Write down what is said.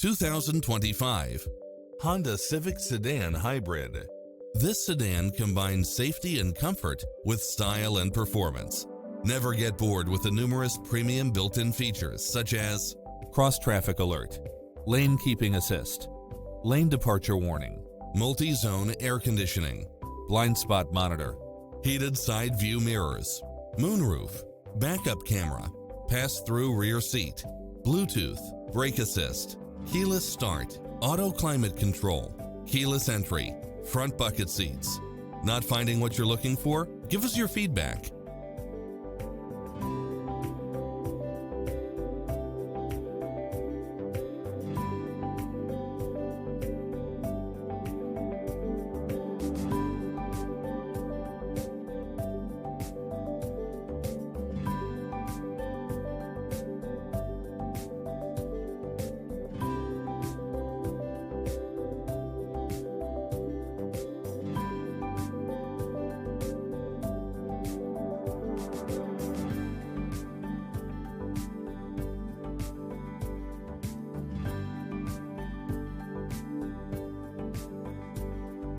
2025 Honda Civic Sedan Hybrid. This sedan combines safety and comfort with style and performance. Never get bored with the numerous premium built-in features such as cross-traffic alert, lane keeping assist, lane departure warning, multi-zone air conditioning, blind spot monitor, heated side view mirrors, moonroof, backup camera, pass-through rear seat, Bluetooth, brake assist, keyless start, auto climate control, keyless entry, front bucket seats. Not finding what you're looking for? Give us your feedback.